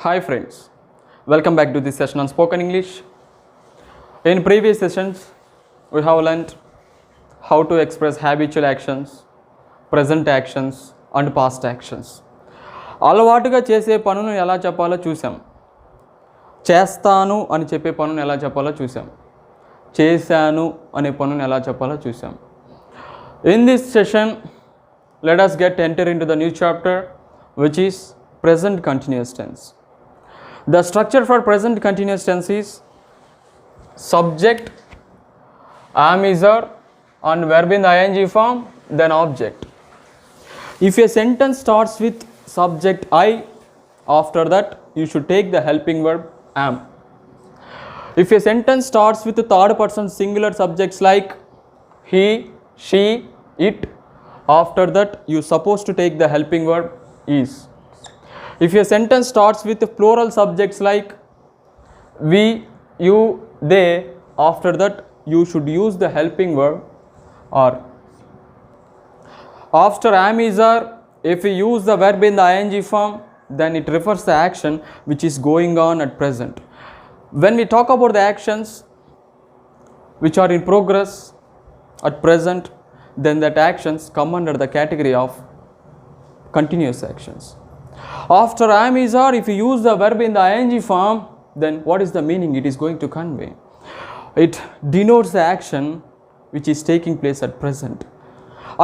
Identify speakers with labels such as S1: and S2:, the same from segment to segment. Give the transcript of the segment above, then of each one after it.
S1: Hi friends, welcome back to this session on spoken English. In previous sessions, we have learned how to express habitual actions, present actions and past actions. అలవాటుగా చేసే పనులను ఎలా చెప్పాలో చూసాం. చేస్తాను అని చెప్పే పనులను ఎలా చెప్పాలో చూసాం. చేశాను అనే పనులను ఎలా చెప్పాలో చూసాం. In this session, let us enter into the new chapter, which is present continuous tense. The structure for present continuous tense is subject, am, is, are, and verb in the ing form, then object. If a sentence starts with subject I, after that you should take the helping verb am. If a sentence starts with the third person singular subjects like he, she, it, after that you supposed to take the helping verb is. If your sentence starts with plural subjects like we, you, they, after that you should use the helping verb are. After am, is, are, if we use the verb in the ing form, then it refers the action which is going on at present. When we talk about the actions which are in progress at present, then that actions come under the category of continuous actions. After am, is, are, if you use the verb in the ing form, then what is the meaning it is going to convey? It denotes the action which is taking place at present.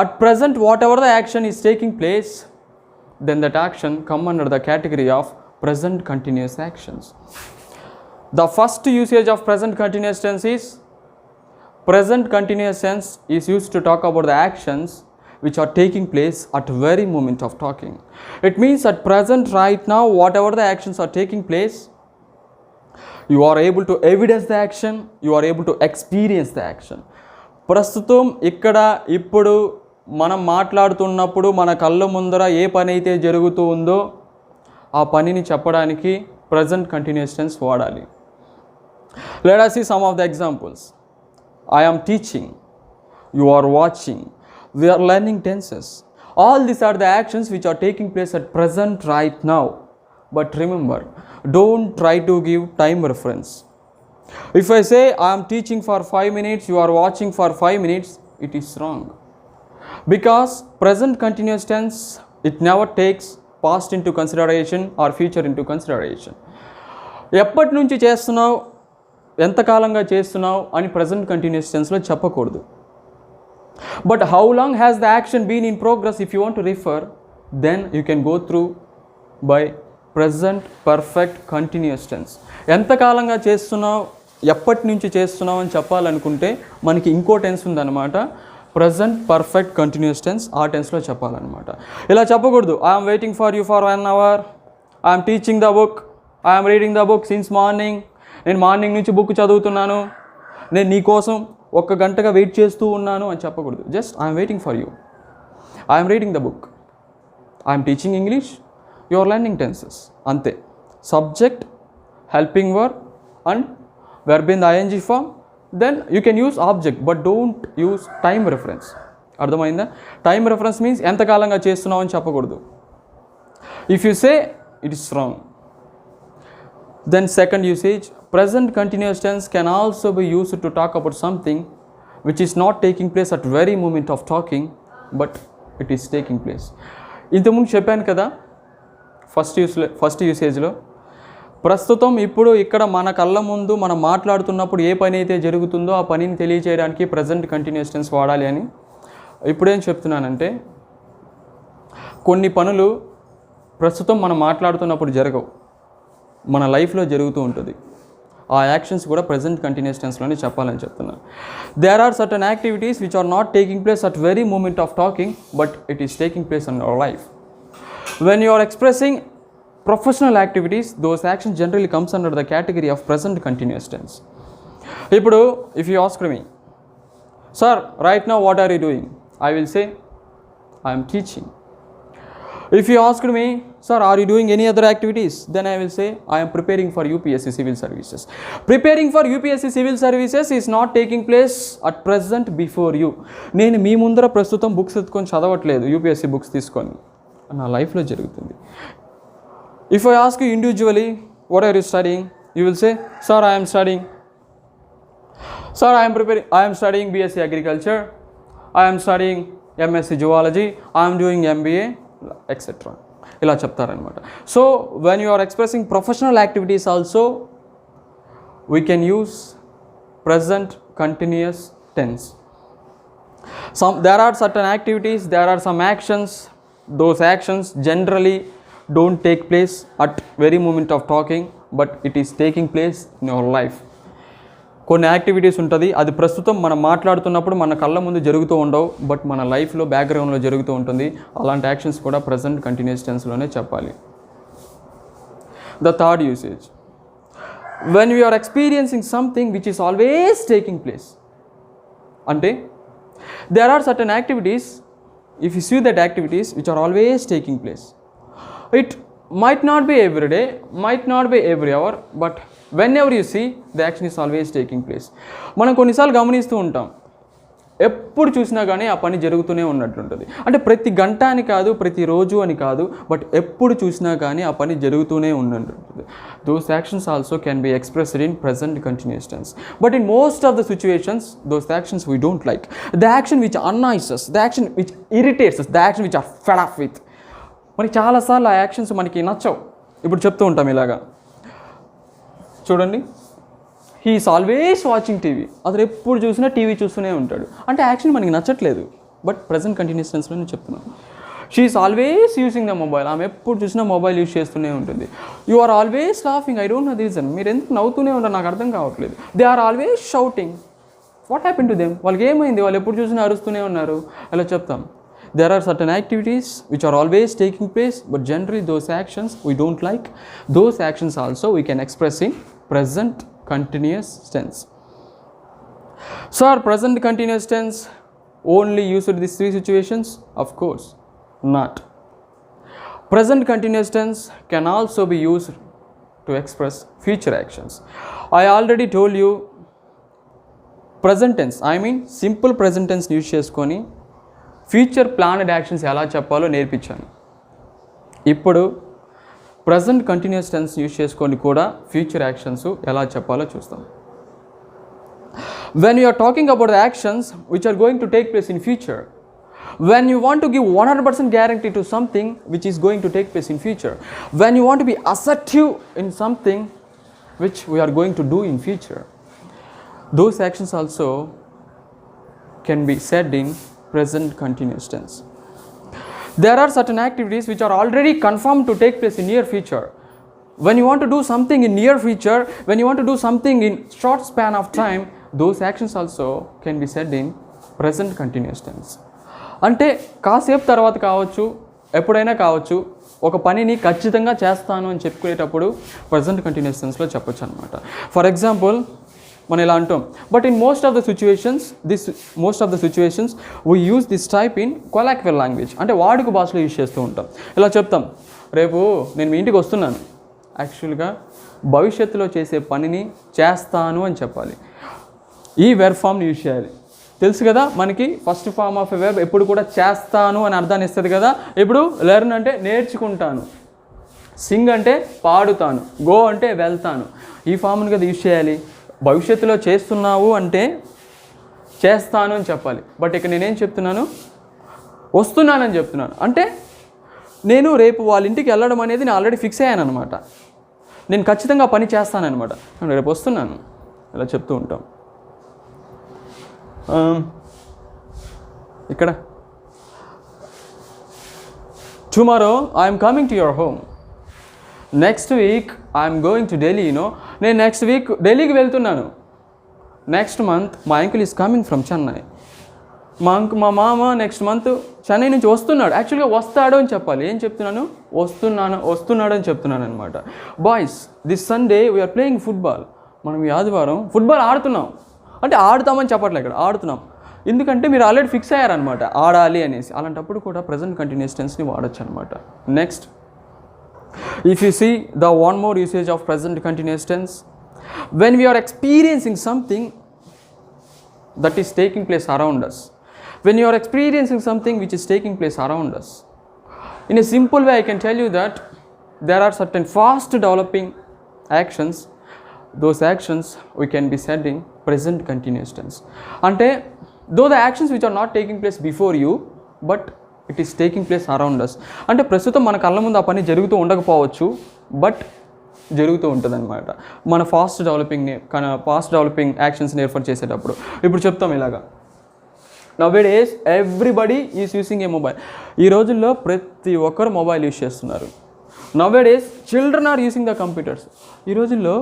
S1: At present, whatever the action is taking place, then that action come under the category of present continuous actions. The first usage of present continuous tense is present continuous tense is used to talk about the actions which are taking place at very moment of talking. It means at present, right now, whatever the actions are taking place, you are able to evidence the action, you are able to experience the action. ప్రస్తుతం ఇక్కడ ఇప్పుడు మనం మాట్లాడుతున్నప్పుడు మన కళ్ళ ముందర ఏ పని అయితే జరుగుతూ ఉందో ఆ పనిని చెప్పడానికి present continuous tense వాడాలి. Let us see some of the examples. I am teaching, you are watching, we are learning tenses. All these are the actions which are taking place at present right now. But remember, don't try to give time reference. If I say I am teaching for 5 minutes, you are watching for 5 minutes, it is wrong. Because present continuous tense, it never takes past into consideration or future into consideration. ఎప్పటి నుంచి చేస్తున్నావు, ఎంతకాలంగా చేస్తున్నావు అని present continuous tenseలో చెప్పకూడదు. But how long has the action been in progress? If you want to refer, then you can go through by present perfect continuous tense. ఎంతకాలంగా చేస్తున్నావు, ఎప్పటి నుంచి చేస్తున్నావు అని చెప్పాలనుకుంటే మనకి ఇంకో టెన్స్ ఉందన్నమాట, present perfect continuous tense. ఆ టెన్స్లో చెప్పాలన్నమాట. ఇలా చెప్పకూడదు I am waiting for you for 1 hour, I am teaching the book, I am reading the book since morning. నేను మార్నింగ్ నుంచి బుక్ చదువుతున్నాను, నేను నీ కోసం 1 గంటగా వెయిట్ చేస్తూ ఉన్నాను అని చెప్పకూడదు. Just I'm waiting for you, I'm reading the book, I'm teaching English, you are learning tenses. అంతే. Subject, helping verb and verb in the ING form, then you can use object, but don't use time reference. అర్థమైందా? Time reference means ఎంతకాలంగా చేస్తున్నావు అని చెప్పకూడదు. If you say it is wrong. Then second usage, present continuous tense can also be used to talk about something which is not taking place at very moment of talking, but it is taking place. ఇంతకుముందు చెప్పాను కదా first యూసేజ్లో, ప్రస్తుతం ఇప్పుడు ఇక్కడ మన కళ్ళ ముందు మనం మాట్లాడుతున్నప్పుడు ఏ పని అయితే జరుగుతుందో ఆ పనిని తెలియజేయడానికి present continuous tense వాడాలి అని. ఇప్పుడేం చెప్తున్నానంటే, కొన్ని పనులు ప్రస్తుతం మనం మాట్లాడుతున్నప్పుడు జరగవు, మన లైఫ్లో జరుగుతూ ఉంటుంది. ఆ యాక్షన్స్ కూడా present continuous tenseలోనే చెప్పాలని చెప్తున్నాను. There are certain activities which are not taking place at very moment of talking, but it is taking place in our life. When you are expressing professional activities, those actions generally comes under the category of present continuous tense. ఇప్పుడు if you ask me, sir, right now what are you doing? I will say I am teaching. If you asked me, sir, are you doing any other activities? Then I will say, I am preparing for UPSC civil services. Preparing for UPSC civil services is not taking place at present before you. నేను మీ ముందర ప్రస్తుతం books ఎత్తుకొని చదవట్లేదు, UPSC books తీసుకొని, నా లైఫ్లో జరుగుతుంది. If I ask you individually, what are you studying? You will say, sir, I am studying. Sir, I am studying BSc Agriculture. I am studying MSc Zoology. I am doing MBA, etc. ఇలా చెప్తారనమాట. So when you are expressing professional activities also, we can use present continuous tense. There are certain activities, there are some actions. Those actions generally don't take place at very moment of talking, but it is taking place in your life. కొన్ని activities ఉంటుంది, అది ప్రస్తుతం మనం మాట్లాడుతున్నప్పుడు మన కళ్ళ ముందు జరుగుతూ ఉండవు, బట్ మన లైఫ్లో బ్యాక్గ్రౌండ్లో జరుగుతూ ఉంటుంది. అలాంటి యాక్షన్స్ కూడా ప్రజెంట్ కంటిన్యూస్ టెన్స్లోనే చెప్పాలి. The third usage, when you are experiencing something which is always taking place. అంటే there are certain activities, if you see that activities which are always taking place. It might not be every day, might not be every hour, but whenever you see, the action is always taking place. మనం కొన్నిసార్లు గమనిస్తూ ఉంటాం, ఎప్పుడు చూసినా కానీ ఆ పని జరుగుతూనే ఉన్నట్టుంటుంది. అంటే ప్రతి గంట అని కాదు, ప్రతిరోజు అని కాదు, బట్ ఎప్పుడు చూసినా కానీ ఆ పని జరుగుతూనే ఉన్నట్టుంటుంది. Those actions also can be expressed in present continuous tense. But in most of the situations, those actions we don't like. The action which annoys us, the action which irritates us, the action which are fed up with. మనకి చాలాసార్లు ఆ actions మనకి నచ్చవు. ఇప్పుడు చెప్తూ ఉంటాం ఇలాగా, చూడండి, he is always watching TV. అతను ఎప్పుడు చూసినా టీవీ చూస్తూనే ఉంటాడు. అంటే యాక్షన్ మనకి నచ్చట్లేదు, బట్ ప్రజెంట్ కంటిన్యూస్ టెన్స్లో నేను చెప్తున్నాను. She is always using the mobile. ఆమె ఎప్పుడు చూసినా మొబైల్ యూజ్ చేస్తూనే ఉంటుంది. You are always laughing. I don't know the reason. మీరు ఎందుకు నవ్వుతూనే ఉంటారు నాకు అర్థం కావట్లేదు. They are always shouting. What happen to them? వాళ్ళకి ఏమైంది? వాళ్ళు ఎప్పుడు చూసినా అరుస్తూనే ఉన్నారు. అలా చెప్తాం. There are certain activities which are always taking place, but generally those actions we don't like. Those actions also we can express in present continuous tense. So our present continuous tense only used in these three situations? Of course not. Present continuous tense can also be used to express future actions. I already told you present tense, I mean simple present tense use చేసుకొని future planned actions ఎలా చెప్పాలో నేర్పించాను. ఇప్పుడు present continuous tense use చేసుకొని కూడా future actions ఎలా చెప్పాలో చూస్తాం. When you are talking about the actions which are going to take place in future, when you want to give 100% guarantee to something which is going to take place in future, when you want to be assertive in something which we are going to do in future, those actions also can be said in present continuous tense. There are certain activities which are already confirmed to take place in near future. When you want to do something in near future, when you want to do something in short span of time, those actions also can be said in present continuous tense. అంటే కాసేపు తర్వాత కావచ్చు, ఎప్పుడైనా కావచ్చు, ఒక పనిని ఖచ్చితంగా చేస్తాను అని చెప్పుకునేటప్పుడు ప్రజెంట్ కంటిన్యూస్ టెన్స్లో చెప్పొచ్చు అనమాట. ఫర్ ఎగ్జాంపుల్ మనం ఇలా అంటాం, but in most of the situations we use this type in colloquial language. అంటే వాడుక భాషలో యూజ్ చేస్తూ ఉంటాం. ఇలా చెప్తాం, రేపు నేను మీ ఇంటికి వస్తున్నాను. యాక్చువల్గా భవిష్యత్తులో చేసే పనిని చేస్తాను అని చెప్పాలి. ఈ వెర్బ్ ఫామ్ని యూజ్ చేయాలి. తెలుసు కదా మనకి first form of a verb ఎప్పుడు కూడా చేస్తాను అని అర్థాన్ని ఇస్తుంది కదా. ఇప్పుడు లెర్న్ అంటే నేర్చుకుంటాను, సింగ్ అంటే పాడుతాను, గో అంటే వెళ్తాను. ఈ ఫామ్ని కదా యూజ్ చేయాలి. భవిష్యత్తులో చేస్తున్నావు అంటే చేస్తాను అని చెప్పాలి. బట్ ఇక్కడ నేనేం చెప్తున్నాను, వస్తున్నానని చెప్తున్నాను. అంటే నేను రేపు వాళ్ళ ఇంటికి వెళ్ళడం అనేది నేను ఆల్రెడీ ఫిక్స్ అయ్యాను అనమాట. నేను ఖచ్చితంగా పని చేస్తానన్నమాట. నేను రేపు వస్తున్నాను ఇలా చెప్తూ ఉంటాం. ఇక్కడ tomorrow I'm coming to your home. Next week I'm going to Delhi. నేను నెక్స్ట్ వీక్ ఢిల్లీకి వెళ్తున్నాను. Next month my uncle is coming from Chennai. మా మామ నెక్స్ట్ మంత్ చెన్నై నుంచి వస్తున్నాడు. యాక్చువల్గా వస్తాడు అని చెప్పాలి. ఏం చెప్తున్నాను, వస్తున్నాడు అని చెప్తున్నాను అనమాట. Boys, this Sunday we are playing football. మనం ఈ ఆదివారం ఫుట్బాల్ ఆడుతున్నాం. అంటే ఆడుతామని చెప్పట్లే, ఇక్కడ ఆడుతున్నాం. ఎందుకంటే మీరు ఆల్రెడీ ఫిక్స్ అయ్యారనమాట ఆడాలి అనేసి. అలాంటప్పుడు కూడా ప్రజెంట్ కంటిన్యూస్ టెన్స్ని వాడచ్చు అనమాట. Next, if you see the one more usage of present continuous tense, when we are experiencing something that is taking place around us, when you are experiencing something which is taking place around us, in a simple way I can tell you that there are certain fast developing actions. Those actions we can be said in present continuous tense. Ante though the actions which are not taking place before you, but it is taking place around us. అంటే ప్రస్తుతం మన కళ్ళ ముందు ఆ పని జరుగుతూ ఉండకపోవచ్చు, but జరుగుతూ ఉంటుంది అనమాట మన ఫాస్ట్ డెవలపింగ్ యాక్షన్స్ని రిఫర్ చేసేటప్పుడు. ఇప్పుడు చెప్తాం ఇలాగా, nowadays everybody is using a mobile. ఈ రోజుల్లో ప్రతి ఒక్కరు మొబైల్ యూజ్ చేస్తున్నారు. Nowadays children are using the computers. ఈ రోజుల్లో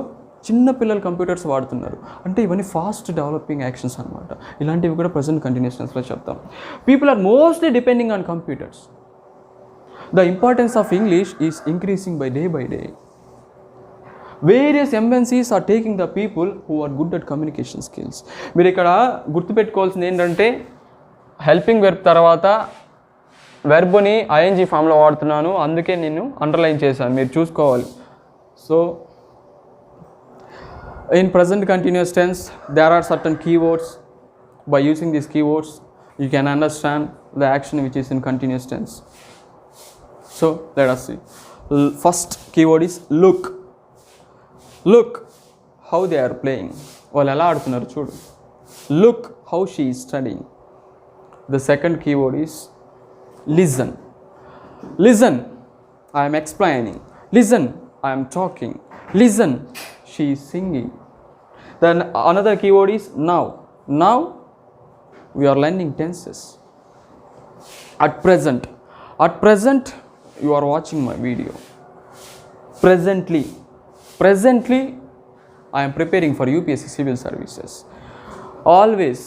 S1: చిన్న పిల్లలు కంప్యూటర్స్ వాడుతున్నారు. అంటే ఇవన్నీ ఫాస్ట్ డెవలపింగ్ యాక్షన్స్ అనమాట. ఇలాంటివి కూడా ప్రజెంట్ కంటిన్యూస్ టెన్స్లో చెప్తాం. People are mostly depending on computers. The importance of English is increasing by day. Various MNCs are taking the people who are good at communication skills. మీరు ఇక్కడ గుర్తుపెట్టుకోవాల్సింది ఏంటంటే, helping verb తర్వాత వెర్బ్ని ఐఎన్జీ ఫామ్లో వాడుతున్నాను, అందుకే నేను అండర్లైన్ చేశాను, మీరు చూసుకోవాలి. So in present continuous tense there are certain keywords. By using these keywords you can understand the action which is in continuous tense. So let us see. First keyword is look. Look how they are playing. వాళ్ళు ఎలా ఆడుతున్నారు చూడు. Look how she is studying. The second keyword is listen. Listen, I am explaining. Listen, I am talking. Listen, she is singing. Then another keyword is now. Now we are learning tenses. At present you are watching my video. Presently I am preparing for UPSC civil services. Always,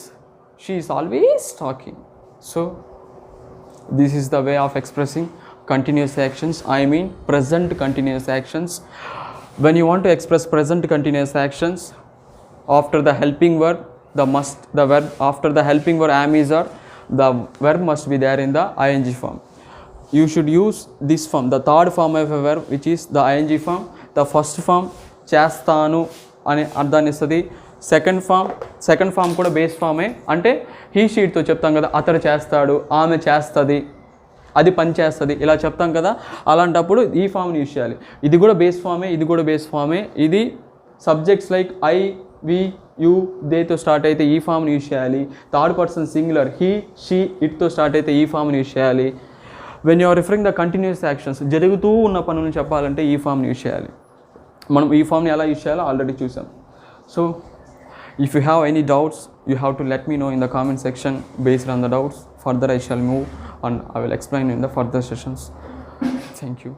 S1: she is always talking. So this is the way of expressing continuous actions. I mean present continuous actions. When you want to express present continuous actions, after the helping verb, the verb after the helping verb am is or, the verb must be there in the ing form. You should use this form, the third form of a verb, which is the ing form. The first form చేస్తాను అనే అర్థాన్ని ఇస్తుంది. Second form కూడా base ఫామే. అంటే he షీట్తో చెప్తాం కదా, అతడు చేస్తాడు, ఆమె చేస్తుంది, అది పని చేస్తుంది, ఇలా చెప్తాం కదా. అలాంటప్పుడు ఈ ఫామ్ని యూజ్ చేయాలి. ఇది కూడా బేస్ ఫామే. ఇది subjects like I, we, you, దేతో స్టార్ట్ అయితే ఈ ఫామ్ని యూజ్ చేయాలి. Third person singular he, she, ఇట్తో స్టార్ట్ అయితే ఈ ఫామ్ని యూజ్ చేయాలి. When you are referring the continuous actions, జరుగుతూ ఉన్న పనులను చెప్పాలంటే ఈ ఫామ్ని యూజ్ చేయాలి. మనం ఈ ఫామ్ని ఎలా యూజ్ చేయాలో ఆల్రెడీ చూసాం. So if you have any doubts, you have to let me know in the comment section. Based on the doubts, further I shall move and I will explain in the further sessions. Thank you.